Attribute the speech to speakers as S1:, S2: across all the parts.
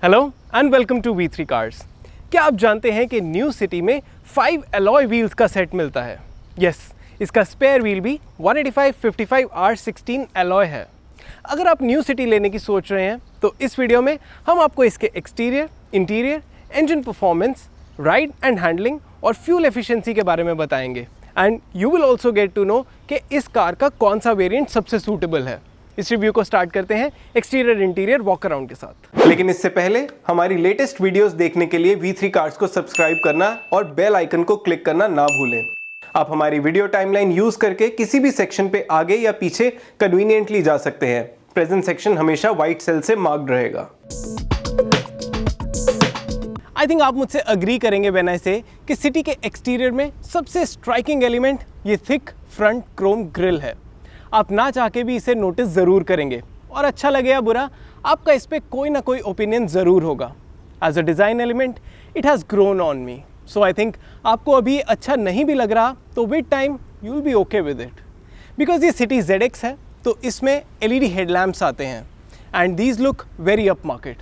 S1: Hello and welcome to V3 cars. क्या आप जानते हैं कि न्यू सिटी में 5 अलॉय व्हील्स का सेट मिलता है? यस, इसका स्पेयर व्हील भी 185/55R16 अलॉय है। अगर आप न्यू सिटी लेने की सोच रहे हैं तो इस वीडियो में हम आपको इसके exterior, interior, engine performance, ride and handling और फ्यूल एफिशिएंसी के बारे में बताएंगे। And you will also get to know कि इस कार का कौन सा वेरिएंट सबसे सूटेबल है। इस रिव्यू को स्टार्ट करते हैं एक्सटीरियर इंटीरियर वॉक अराउंड के साथ। लेकिन इससे पहले हमारी लेटेस्ट वीडियोस देखने के लिए V3 कार्स को सब्सक्राइब करना और बेल आइकन को क्लिक करना ना भूलें। आप हमारी वीडियो टाइमलाइन यूज करके किसी भी सेक्शन पे आगे या पीछे कन्वीनियंटली जा सकते हैं। प्रेजेंट सेक्शन हमेशा व्हाइट सेल से मार्क्ड रहेगा। आई थिंक आप मुझसे अग्री करेंगे व्हेन आई से कि सिटी के एक्सटीरियर में सबसे स्ट्राइकिंग एलिमेंट ये थिक फ्रंट क्रोम ग्रिल है। आप ना चाह के भी इसे नोटिस ज़रूर करेंगे और अच्छा लगे या बुरा, आपका इस पर कोई ना कोई ओपिनियन ज़रूर होगा। As a design element it has grown on me, so I think आपको अभी अच्छा नहीं भी लग रहा तो with time you will be okay with it. Because ये सिटी ZX है तो इसमें LED हेडलैम्प्स आते हैं and these look very up market.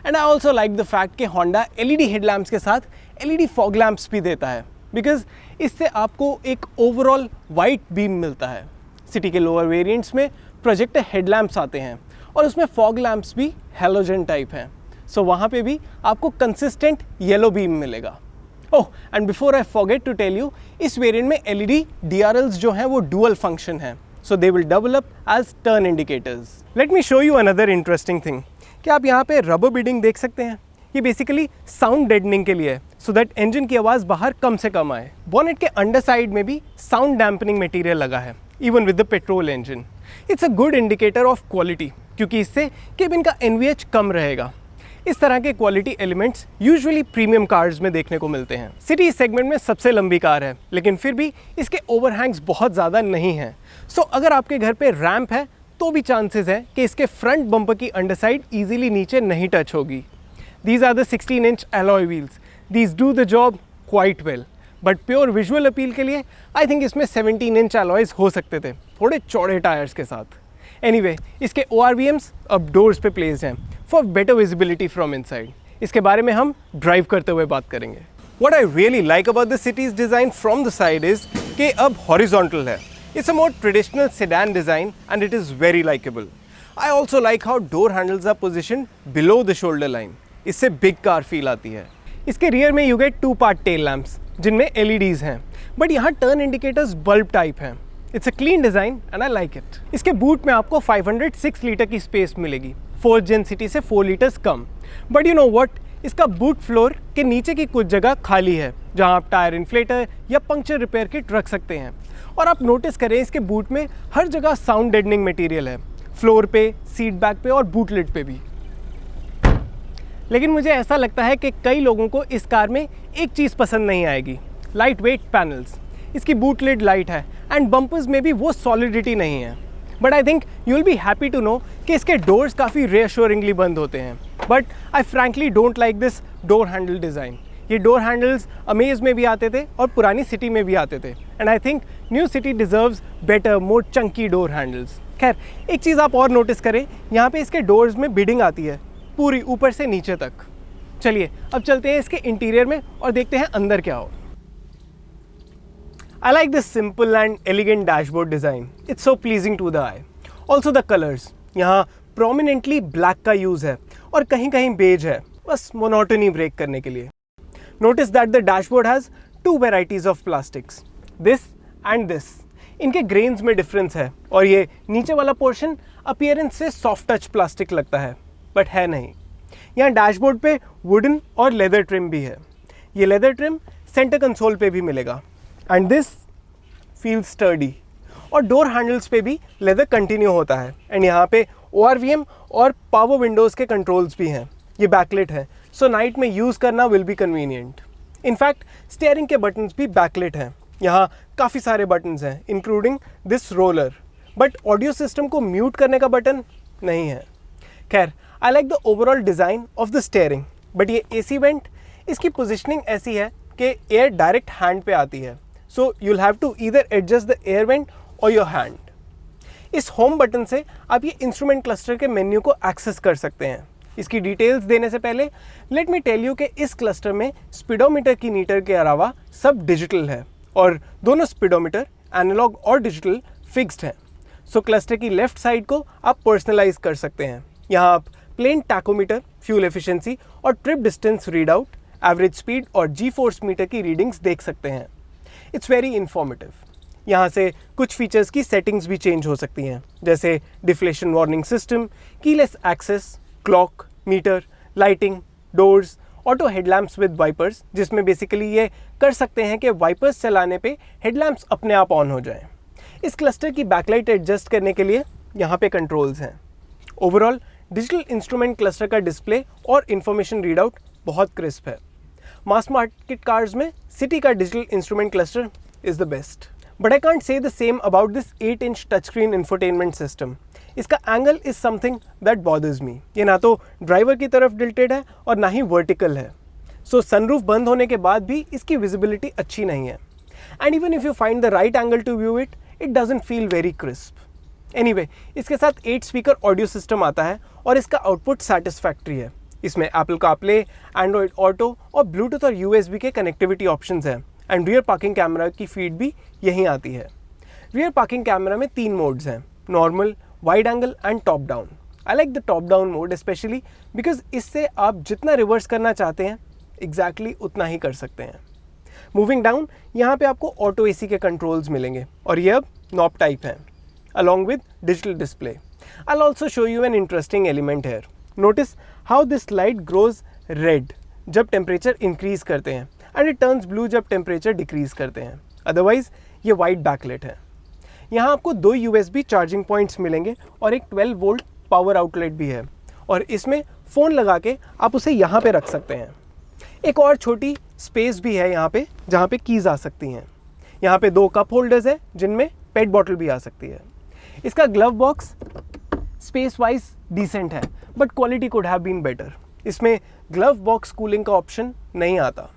S1: And I also like the fact कि होंडा LED हेडलैम्प्स के साथ LED फॉग लैम्प्स भी देता है, बिकॉज इससे आपको एक ओवरऑल वाइट बीम मिलता है। सिटी के लोअर वेरिएंट्स में प्रोजेक्टर हेडलैम्प्स आते हैं और उसमें फॉग लैम्प्स भी हैलोजन टाइप हैं, सो वहाँ पे भी आपको कंसिस्टेंट येलो बीम मिलेगा। Oh, and before I forget to tell you, इस वेरिएंट में LED DRLs जो हैं वो डुअल फंक्शन हैं, so they will double up as turn indicators. Let me show you another interesting thing. क्या आप यहाँ पे रबर बीडिंग देख सकते हैं? ये बेसिकली साउंड डेडनिंग के लिए है, सो दैट इंजन की आवाज़ बाहर कम से कम आए। बॉनेट के अंडर साइड में भी साउंड डैम्पनिंग मटेरियल लगा है, even with the petrol engine. It's a good indicator of quality, क्योंकि इससे केबिन का NVH कम रहेगा। इस तरह के quality elements usually premium cars में देखने को मिलते हैं। सिटी इस सेगमेंट में सबसे लंबी कार है, लेकिन फिर भी इसके ओवरहैंग्स बहुत ज़्यादा नहीं हैं। सो अगर आपके घर पे रैंप है तो भी चांसेस है कि इसके फ्रंट बम्पर की अंडरसाइड ईजिली नीचे नहीं टच होगी। These are the 16-inch alloy wheels. These do the job quite well. But pure visual appeal के लिए आई थिंक इसमें 17-inch alloys हो सकते थे, थोड़े चौड़े टायर्स के साथ। एनीवे, इसके ORVMs अब डोर्स पे प्लेस्ड हैं for better visibility from inside. इसके बारे में हम ड्राइव करते हुए बात करेंगे। What I really like about the City's design from the side is कि अब हॉरिजॉन्टल है। It's a more traditional sedan design and it is very likeable. I also like how door handles are position below the shoulder line. इससे big car feel आती है। इसके rear में you get 2-part tail lamps जिनमें LEDs हैं, but यहाँ turn indicators bulb type हैं। It's a clean design and I like it. इसके बूट में आपको 506 लीटर की स्पेस मिलेगी, 4th जेन सिटी से 4 litres come. But you know what, इसका बूट फ्लोर के नीचे की कुछ जगह खाली है जहाँ आप टायर इन्फ्लेटर या पंक्चर रिपेयर किट रख सकते हैं। और आप नोटिस करें इसके बूट में हर जगह साउंड डेडनिंग मटेरियल है, फ्लोर पे, सीट बैक पे और बूट लिड पे भी। लेकिन मुझे ऐसा लगता है कि कई लोगों को इस कार में एक चीज़ पसंद नहीं आएगी, लाइट वेट पैनल्स। इसकी बूट लिड लाइट है एंड बम्पर्स में भी वो सॉलिडिटी नहीं है। But I think you will be happy to know कि इसके डोर्स काफ़ी रीअश्योरिंगली बंद होते हैं। But I frankly don't like this door handle design. ये डोर हैंडल्स अमेज में भी आते थे और पुरानी सिटी में भी आते थे, and I think new city deserves better, more Chunky door handles. खैर, एक चीज़ आप और नोटिस करें, यहाँ पे इसके डोर्स में बिडिंग आती है पूरी ऊपर से नीचे तक। चलिए अब चलते हैं इसके इंटीरियर में और देखते हैं अंदर क्या हो। I like this simple and elegant dashboard design. It's so pleasing to the eye. Also the colours, यहाँ प्रोमिनेंटली ब्लैक का यूज़ है और कहीं कहीं बेज है, बस मोनोटनी ब्रेक करने के लिए। Notice that the dashboard has 2 varieties of plastics, this and this. इनके ग्रेन्स में डिफरेंस है और ये नीचे वाला पोर्शन अपीयरेंस से सॉफ्ट टच प्लास्टिक लगता है, बट है नहीं। यहाँ डैशबोर्ड पे वुडन और लेदर ट्रिम भी है। ये लेदर ट्रिम सेंटर कंसोल पे भी मिलेगा एंड दिस फील्स स्टर्डी। और डोर हैंडल्स पे भी लेदर कंटिन्यू होता है एंड यहाँ पे ORVM और पावर विंडोज़ के कंट्रोल्स भी हैं। ये बैकलिट है, सो नाइट में यूज़ करना will be convenient. In fact steering के बटन्स भी बैकलिट हैं। यहाँ काफ़ी सारे बटन्स हैं including this roller, but audio system को म्यूट करने का बटन नहीं है। खैर, I like the overall design of the steering, but ये AC वेंट, इसकी पोजिशनिंग ऐसी है कि एयर डायरेक्ट हैंड पे आती है, so you'll have to either adjust the air went और योर हैंड। इस होम बटन से आप ये इंस्ट्रूमेंट क्लस्टर के मेन्यू को एक्सेस कर सकते हैं इसकी डिटेल्स देने से पहले लेट मी टेल यू कि इस क्लस्टर में स्पीडोमीटर की मीटर के अलावा सब डिजिटल है और दोनों स्पीडोमीटर एनालॉग और डिजिटल फिक्स्ड हैं। सो क्लस्टर की लेफ्ट साइड को आप पर्सनलाइज कर सकते हैं। यहाँ आप प्लेन टैकोमीटर, फ्यूल एफिशिएंसी और trip distance read out, average speed और जी फोर्स मीटर की रीडिंग्स देख सकते हैं। It's very informative. यहाँ से कुछ फीचर्स की सेटिंग्स भी चेंज हो सकती हैं, जैसे deflation warning system, keyless access, clock, meter, lighting, doors, auto headlamps with wipers, जिसमें बेसिकली ये कर सकते हैं कि वाइपर्स चलाने पे हेडलैम्प्स अपने आप ऑन हो जाएं। इस क्लस्टर की बैकलाइट एडजस्ट करने के लिए यहाँ पे कंट्रोल्स हैं। ओवरऑल डिजिटल इंस्ट्रूमेंट क्लस्टर का डिस्प्ले और इंफॉर्मेशन रीडआउट बहुत क्रिस्प है। मास मार्केट कार्स में सिटी का digital instrument cluster is the best, but I can't say the same about this 8-inch touch screen infotainment system. इसका angle is something that bothers me. ये ना तो driver की तरफ tilted है और ना ही वर्टिकल है। सो सनरूफ बंद होने के बाद भी इसकी विजिबिलिटी अच्छी नहीं है। And even if you find the right angle to view it, it doesn't feel very crisp. Anyway, इसके साथ 8 स्पीकर ऑडियो सिस्टम आता है और इसका आउटपुट सेटिस्फैक्ट्री है। इसमें एप्पल कारप्ले, एंड्रॉयड ऑटो और ब्लूटूथ और USB के कनेक्टिविटी ऑप्शंस हैं। एंड रियर पार्किंग कैमरा की फीड भी यहीं आती है। रियर पार्किंग कैमरा में 3 मोड्स हैं, normal, wide angle and top down. I like the top down mode specially because इससे आप जितना रिवर्स करना चाहते हैं एग्जैक्टली उतना ही कर सकते हैं। मूविंग डाउन, यहाँ पे आपको ऑटो AC के कंट्रोल्स मिलेंगे और ये अब नॉब टाइप हैं along with digital display. I'll also show you an interesting element here. Notice how this light grows red जब टेम्परेचर इंक्रीज करते हैं एंड इट टर्न्स ब्लू जब टेम्परेचर डिक्रीज करते हैं। अदरवाइज ये वाइट बैकलाइट है। यहाँ आपको 2 USB चार्जिंग पॉइंट्स मिलेंगे और एक 12 वोल्ट पावर आउटलेट भी है और इसमें फ़ोन लगा के आप उसे यहाँ पे रख सकते हैं। एक और छोटी स्पेस भी है यहाँ पे जहाँ पे कीज़ आ सकती हैं। यहाँ पे 2 कप होल्डर्स हैं जिनमें पेट बॉटल भी आ सकती है। इसका glove box space wise decent है but quality could have been better. इसमें ग्लव बॉक्स कूलिंग का ऑप्शन नहीं आता।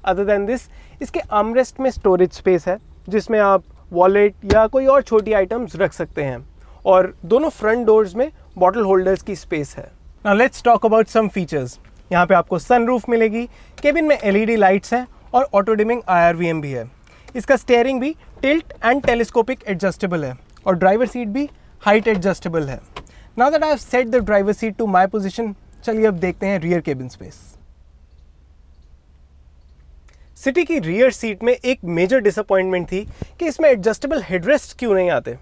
S1: अदर देन दिस, इसके आर्मरेस्ट में स्टोरेज स्पेस है जिसमें आप वॉलेट या कोई और छोटी आइटम्स रख सकते हैं और दोनों फ्रंट डोर्स में बॉटल होल्डर्स की स्पेस है। Now let's talk about some features. यहाँ पे आपको सनरूफ मिलेगी, केबिन में LED लाइट्स हैं और ऑटो डिमिंग IRVM भी है। इसका स्टीयरिंग भी टिल्ट एंड टेलीस्कोपिक एडजस्टेबल है और ड्राइवर सीट भी हाइट एडजस्टेबल है। Now that I have set the driver seat to my position, चलिए अब देखते हैं रियर केबिन स्पेस। सिटी की रियर सीट में एक मेजर डिसअपॉइंटमेंट थी कि इसमें एडजस्टेबल हेडरेस्ट क्यों नहीं आते।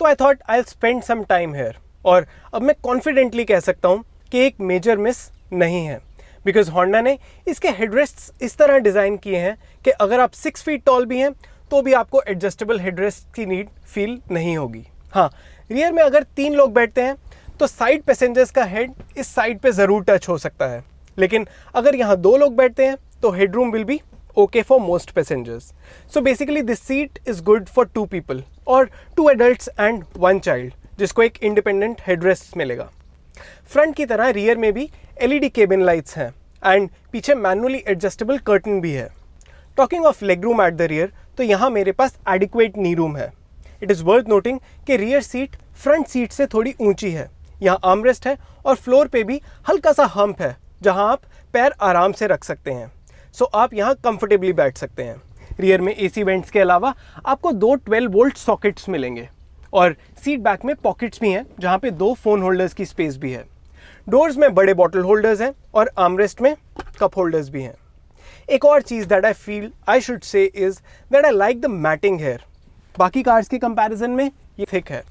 S1: तो I thought I will spend some time here और अब मैं कॉन्फिडेंटली कह सकता हूँ कि एक मेजर मिस नहीं है, बिकॉज होंडा ने इसके हेडरेस्ट्स इस तरह डिज़ाइन किए हैं कि अगर आप 6 फीट टॉल भी हैं तो भी आपको एडजस्टेबल हेडरेस्ट की नीड फील नहीं होगी। हाँ, रियर में अगर 3 लोग बैठते हैं तो साइड पैसेंजर्स का हेड इस साइड पे ज़रूर टच हो सकता है, लेकिन अगर यहाँ 2 लोग बैठते हैं तो headroom will be okay for most passengers. So basically this seat is good for 2 people और 2 एडल्ट्स एंड 1 चाइल्ड, जिसको एक इंडिपेंडेंट हेडरेस्ट मिलेगा। फ्रंट की तरह रियर में भी LED केबिन लाइट्स हैं एंड पीछे मैनुअली एडजस्टेबल कर्टन भी है। Talking of leg room at the rear, तो यहाँ मेरे पास एडिक्वेट नी रूम है। इट इज़ वर्थ नोटिंग कि रियर सीट फ्रंट सीट से थोड़ी ऊंची है। यहाँ आर्मरेस्ट है और फ्लोर पे भी हल्का सा हम्प है जहाँ आप पैर आराम से रख सकते हैं। सो आप यहाँ कंफर्टेबली बैठ सकते हैं। रियर में AC वेंट्स के अलावा आपको 2 12 वोल्ट सॉकेट्स मिलेंगे और सीट बैक में पॉकेट्स भी हैं जहाँ पे 2 फ़ोन होल्डर्स की स्पेस भी है। डोर्स में बड़े बॉटल होल्डर्स हैं और आर्मरेस्ट में कप होल्डर्स भी हैं। एक और चीज़ that I feel I should say is that I like the matting here. बाकी कार्स के कंपैरिजन में ये थिक है।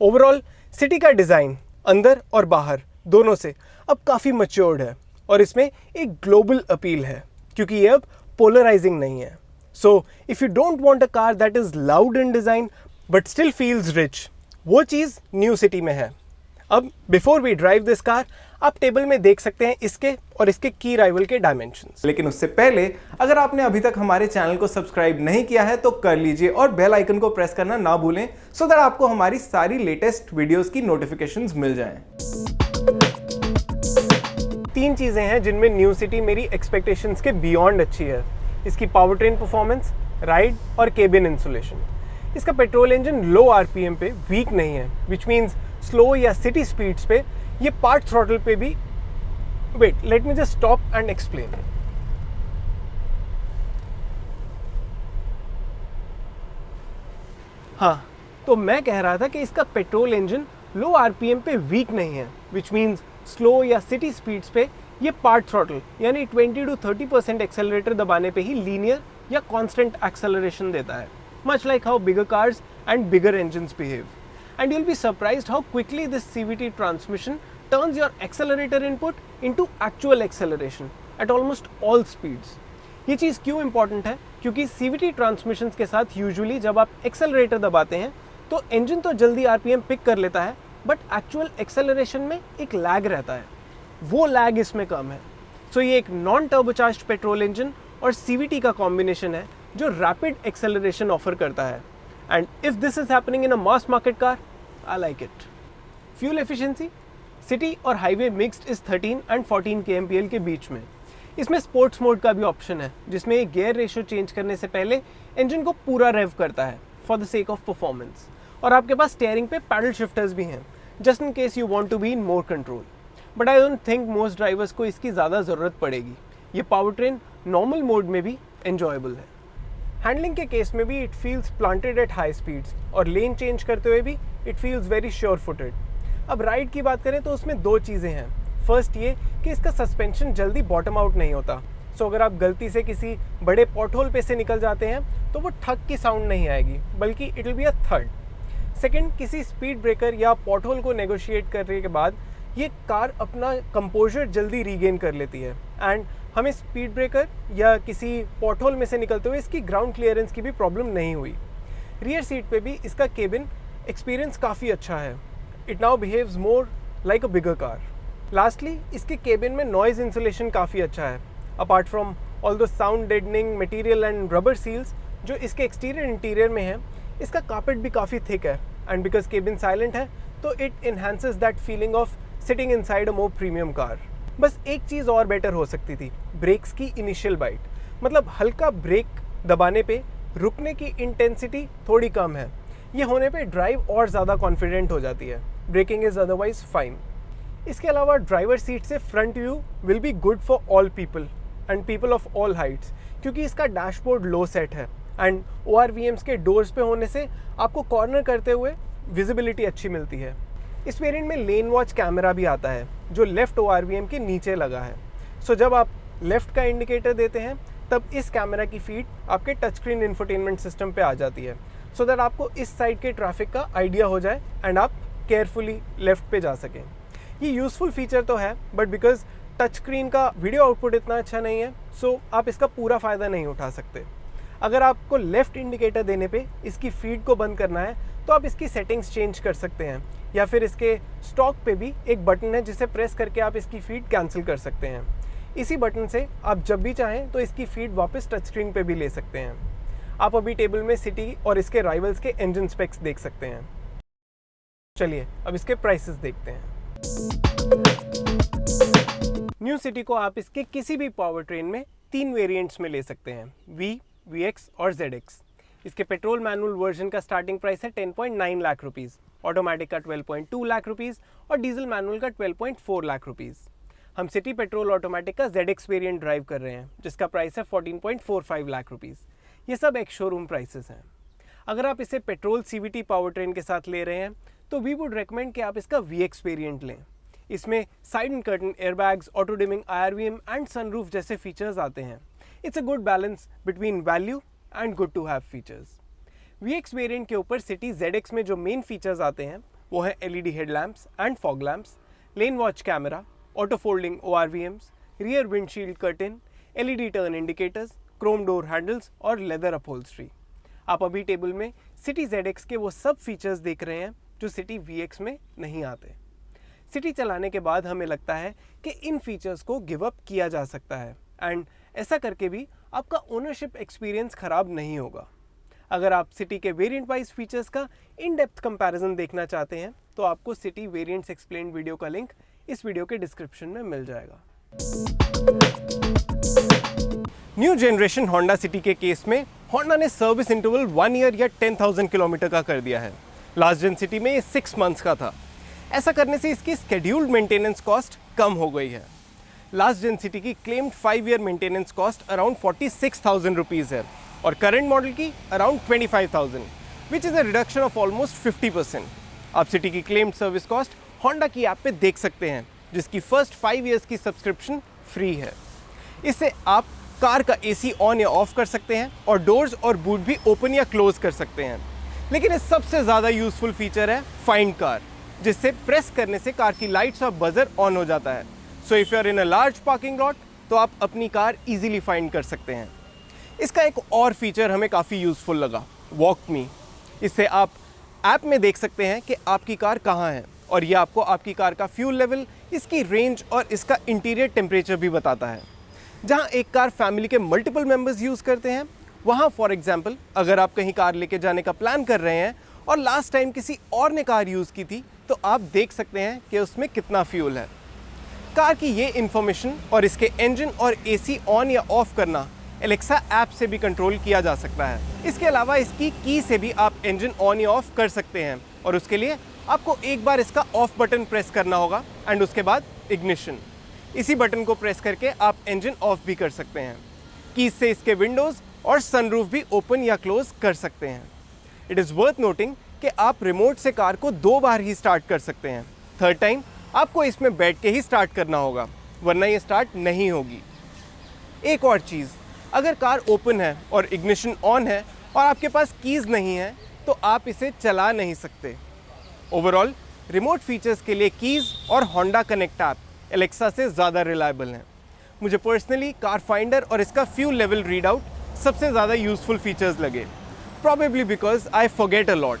S1: ओवरऑल सिटी का डिज़ाइन अंदर और बाहर दोनों से अब काफ़ी मैच्योर्ड है और इसमें एक ग्लोबल अपील है क्योंकि ये अब पोलराइजिंग नहीं है। So if you don't want a car that is loud in design but still feels rich, वो चीज़ न्यू सिटी में है। अब before we drive this car, आप टेबल में देख सकते हैं इसके और इसके की राइवल के डायमेंशंस। लेकिन उससे पहले अगर आपने अभी तक हमारे चैनल को सब्सक्राइब नहीं किया है तो कर लीजिए और बेल आइकन को प्रेस करना ना भूलें सो दैट आपको हमारी सारी लेटेस्ट वीडियोस की नोटिफिकेशंस मिल जाएं। 3 चीज़ें हैं जिनमें न्यू सिटी मेरी एक्सपेक्टेशंस के बियॉन्ड अच्छी है। इसकी पावर ट्रेन परफॉर्मेंस, राइड और केबिन इंसुलेशन। इसका पेट्रोल इंजन लो RPM पे वीक नहीं है, विच मीन्स स्लो या सिटी स्पीड्स पे ये पार्ट थ्रॉटल पे भी, wait let me just stop and explain. हाँ, तो मैं कह रहा था कि इसका पेट्रोल इंजन लो आरपीएम पे वीक नहीं है, विच मीन्स स्लो या सिटी स्पीड्स पे ये पार्ट थ्रॉटल यानी 20 to 30% एक्सेलरेटर दबाने पे ही लीनियर या कांस्टेंट एक्सेलरेशन देता है, much like how bigger cars and bigger engines behave. And you'll be surprised how quickly this CVT transmission turns your accelerator input into actual acceleration at almost all speeds. ये चीज़ क्यों important है? क्योंकि CVT transmissions के साथ usually जब आप accelerator दबाते हैं तो इंजन तो जल्दी आरपीएम पिक कर लेता है, बट एक्चुअल एक्सेलरेशन में एक लैग रहता है, वो लैग इसमें कम है। सो ये एक नॉन टर्बोचार्ज्ड पेट्रोल इंजन और CVT का कॉम्बिनेशन है जो रैपिड एक्सेलरेशन ऑफर करता है। And if this is happening in a mass market car, I like it. Fuel efficiency city और highway mixed is 13 and 14 kmpl के बीच में। इसमें स्पोर्ट्स मोड का भी ऑप्शन है जिसमें एक गियर रेशियो चेंज करने से पहले इंजन को पूरा रेव करता है for the sake of performance. और आपके पास स्टीयरिंग पे पैडल शिफ्टर्स भी हैं just in case you want to be in more control, but I don't think most drivers को इसकी ज़्यादा ज़रूरत पड़ेगी। ये पावर ट्रेन नॉर्मल मोड में भी एंजॉयबल है। हैंडलिंग के केस में भी it feels planted at high speeds और लेन चेंज करते हुए भी it feels very sure footed. अब राइड की बात करें तो उसमें दो चीज़ें हैं। फर्स्ट ये कि इसका सस्पेंशन जल्दी बॉटम आउट नहीं होता, सो अगर आप गलती से किसी बड़े पॉटहोल पे से निकल जाते हैं तो वो ठक की साउंड नहीं आएगी, बल्कि it will be a third. Second, किसी स्पीड ब्रेकर या पॉटहोल को नेगोशिएट करने के बाद ये कार अपना कंपोजर जल्दी रीगेन कर लेती है एंड हमें स्पीड ब्रेकर या किसी पॉटहोल में से निकलते हुए इसकी ग्राउंड क्लियरेंस की भी प्रॉब्लम नहीं हुई। रियर सीट पे भी इसका केबिन एक्सपीरियंस काफ़ी अच्छा है। It now behaves more like a bigger car. Lastly, इसके केबिन में नॉइज़ इंसुलेशन काफ़ी अच्छा है। Apart from all the sound deadening material and rubber seals जो इसके एक्सटीरियर इंटीरियर में है, इसका कार्पेट भी काफ़ी थिक है एंड बिकॉज केबिन साइलेंट है तो it enhances that feeling of sitting inside a more premium car. बस एक चीज़ और बेटर हो सकती थी, ब्रेक्स की इनिशियल बाइट, मतलब हल्का ब्रेक दबाने पे रुकने की इंटेंसिटी थोड़ी कम है। ये होने पे ड्राइव और ज़्यादा कॉन्फिडेंट हो जाती है। Breaking is otherwise fine. इसके अलावा ड्राइवर सीट से front view will be good for all people and people of all Heights, क्योंकि इसका डैशबोर्ड लो सेट है एंड ORVMs के डोर्स पे होने से आपको कॉर्नर करते हुए विजिबिलिटी अच्छी मिलती है। इस वेरिएंट में लेन वॉच कैमरा भी आता है जो लेफ्ट ORVM के नीचे लगा है। सो जब आप लेफ्ट का इंडिकेटर देते हैं तब इस कैमरा की फीड आपके टच स्क्रीन इंफोटेनमेंट सिस्टम पे आ जाती है, सो दैट आपको इस साइड के ट्रैफिक का आइडिया हो जाए एंड आप केयरफुली लेफ्ट पे जा सकें। ये यूज़फुल फीचर तो है, बट बिकॉज टच स्क्रीन का वीडियो आउटपुट इतना अच्छा नहीं है, सो आप इसका पूरा फ़ायदा नहीं उठा सकते। अगर आपको लेफ़्ट इंडिकेटर देने पे इसकी फीड को बंद करना है तो आप इसकी सेटिंग्स चेंज कर सकते हैं, या फिर इसके स्टॉक पे भी एक बटन है जिसे प्रेस करके आप इसकी फीड कैंसिल कर सकते हैं। इसी बटन से आप जब भी चाहें तो इसकी फीड वापस टच स्क्रीन पे भी ले सकते हैं। आप अभी टेबल में सिटी और इसके राइवल्स के इंजन स्पेक्स देख सकते हैं। चलिए अब इसके प्राइसेस देखते हैं। न्यू सिटी को आप इसके किसी भी पावर ट्रेन में 3 वेरिएंट्स में ले सकते हैं, V, VX और ZX। इसके पेट्रोल मैनुअल वर्जन का स्टार्टिंग प्राइस है 10.9 लाख रुपीज़, ऑटोमेटिक का 12.2 लाख रुपीज़ और डीजल मैनुअल का 12.4 लाख रुपीज़। हम सिटी पेट्रोल ऑटोमेटिक का ZX वेरिएंट ड्राइव कर रहे हैं जिसका प्राइस है 14.45 लाख रुपीज़। ये सब एक शोरूम प्राइसेस हैं। अगर आप इसे पेट्रोल CVT पावर ट्रेन के साथ ले रहे हैं तो वी वुड रेकमेंड कि आप इसका VX वेरिएंट लें। इसमें side and curtain airbags, auto dimming IRVM and sunroof जैसे फीचर्स आते हैं। It's a good balance between value and good to have features. VX variant के ऊपर सिटी ZX में जो मेन फीचर्स आते हैं वो है LED headlamps and fog lamps, lane watch camera, auto folding ORVMs, rear windshield curtain, LED turn indicators, Chrome door handles और leather upholstery. आप अभी टेबल में सिटी ZX के वो सब फीचर्स देख रहे हैं जो सिटी VX में नहीं आते। सिटी चलाने के बाद हमें लगता है कि इन फीचर्स को गिव अप किया जा सकता है एंड ऐसा करके भी आपका ओनरशिप एक्सपीरियंस ख़राब नहीं होगा। अगर आप सिटी के वेरिएंट वाइज फीचर्स का इन डेप्थ कंपैरिजन देखना चाहते हैं तो आपको सिटी वेरिएंट्स एक्सप्लेन्ड वीडियो का लिंक इस वीडियो के डिस्क्रिप्शन में मिल जाएगा। न्यू जनरेशन होंडा सिटी के केस में होंडा ने सर्विस इंटरवल 1 ईयर या 10,000 किलोमीटर का कर दिया है। लास्ट जेन सिटी में ये 6 मंथ्स का था। ऐसा करने से इसकी स्केड्यूल्ड मेंटेनेंस कॉस्ट कम हो गई है। लास्ट जेन सिटी की claimed 5 year maintenance cost around 46,000 rupees है और करंट मॉडल की around 25,000, which is a reduction of almost 50%। आप सिटी की क्लेम्ड सर्विस कॉस्ट होंडा की ऐप पे देख सकते हैं, जिसकी फर्स्ट 5 ईयर्स की सब्सक्रिप्शन फ्री है। इससे आप कार का एसी ऑन या ऑफ कर सकते हैं और डोर्स और बूट भी ओपन या क्लोज कर सकते हैं। लेकिन इस सबसे ज़्यादा यूजफुल फीचर है फाइंड कार, जिससे प्रेस करने से कार की लाइट्स और बजर ऑन हो जाता है। So if you are in a large parking lot तो आप अपनी कार इजीली फाइंड कर सकते हैं। इसका एक और फीचर हमें काफ़ी यूजफुल लगा, वॉक मी। इससे आप ऐप में देख सकते हैं कि आपकी कार कहाँ है और ये आपको आपकी कार का फ्यूल लेवल, इसकी रेंज और इसका इंटीरियर टेम्परेचर भी बताता है। जहाँ एक कार फैमिली के मल्टीपल मेंबर्स यूज़ करते हैं, वहाँ फॉर एग्जांपल अगर आप कहीं कार लेके जाने का प्लान कर रहे हैं और लास्ट टाइम किसी और ने कार यूज़ की थी, तो आप देख सकते हैं कि उसमें कितना फ्यूल है। कार की ये इन्फॉर्मेशन और इसके इंजन और एसी ऑन या ऑफ करना एलेक्सा ऐप से भी कंट्रोल किया जा सकता है। इसके अलावा इसकी की से भी आप इंजन ऑन या ऑफ कर सकते हैं और उसके लिए आपको एक बार इसका ऑफ बटन प्रेस करना होगा एंड उसके बाद इग्निशन। इसी बटन को प्रेस करके आप इंजन ऑफ भी कर सकते हैं। कीज से इसके विंडोज़ और सनरूफ भी ओपन या क्लोज कर सकते हैं। इट इज़ वर्थ नोटिंग कि आप रिमोट से कार को 2 बार ही स्टार्ट कर सकते हैं। थर्ड टाइम आपको इसमें बैठ के ही स्टार्ट करना होगा, वरना ये स्टार्ट नहीं होगी। एक और चीज़, अगर कार ओपन है और इग्निशन ऑन है और आपके पास कीज़ नहीं है तो आप इसे चला नहीं सकते। ओवरऑल रिमोट फीचर्स के लिए कीज़ और होंडा कनेक्ट ऐप एलेक्सा से ज़्यादा रिलायबल हैं। मुझे पर्सनली कार फाइंडर और इसका फ्यूल लेवल रीड आउट सबसे ज़्यादा यूजफुल फीचर्स लगे, probably because I forget a lot.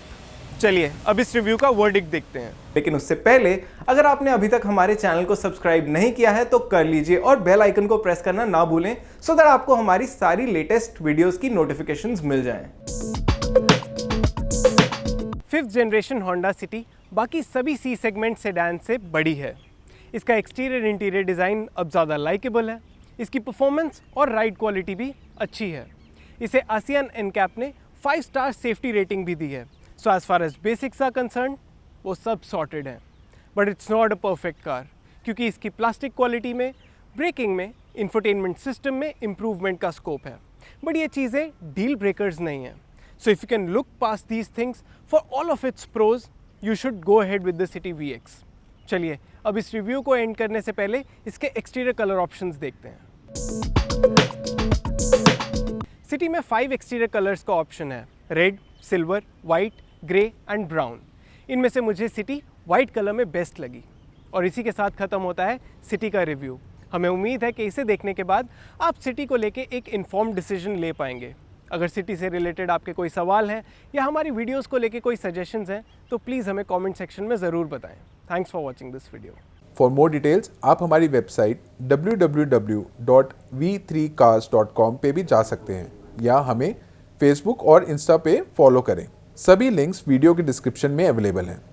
S1: चलिए अब इस रिव्यू का वर्डिक्ट देखते हैं। लेकिन उससे पहले अगर आपने अभी तक हमारे चैनल को सब्सक्राइब नहीं किया है तो कर लीजिए और बेल आइकन को प्रेस करना ना भूलें, सो दैट आपको हमारी सारी लेटेस्ट वीडियोस की नोटिफिकेशंस मिल जाएं। 5th जनरेशन होंडा सिटी बाकी सभी सी सेगमेंट सेडान से बड़ी है। इसका एक्सटीरियर इंटीरियर डिज़ाइन अब ज़्यादा लाइकेबल है। इसकी परफॉर्मेंस और राइड क्वालिटी भी अच्छी है। इसे आसियान एनकैप ने 5 स्टार सेफ्टी रेटिंग भी दी है। So as far as basics are concern वो सब सॉर्टेड है। But it's not a perfect car, क्योंकि इसकी प्लास्टिक क्वालिटी में, ब्रेकिंग में, इंफोटेनमेंट सिस्टम में इम्प्रूवमेंट का स्कोप है। बट ये चीज़ें डील ब्रेकर्स नहीं हैं। So if you can look past these things for all of its pros, you should go ahead with the City VX। चलिए अब इस रिव्यू को एंड करने से पहले इसके एक्सटीरियर कलर ऑप्शंस देखते हैं। सिटी में 5 एक्सटीरियर कलर्स का ऑप्शन है, red, silver, white, grey and brown. इनमें से मुझे सिटी वाइट कलर में बेस्ट लगी। और इसी के साथ ख़त्म होता है सिटी का रिव्यू। हमें उम्मीद है कि इसे देखने के बाद आप सिटी को लेके एक इन्फॉर्म्ड डिसीजन ले पाएंगे। अगर सिटी से रिलेटेड आपके कोई सवाल हैं या हमारी वीडियोस को लेके कोई सजेशंस हैं तो प्लीज़ हमें कमेंट सेक्शन में ज़रूर बताएं। Thanks for watching this video.
S2: For more details आप हमारी वेबसाइट www.v3cars.com पे भी जा सकते हैं या हमें फेसबुक और इंस्टा पे फॉलो करें। सभी लिंक्स वीडियो के डिस्क्रिप्शन में अवेलेबल हैं।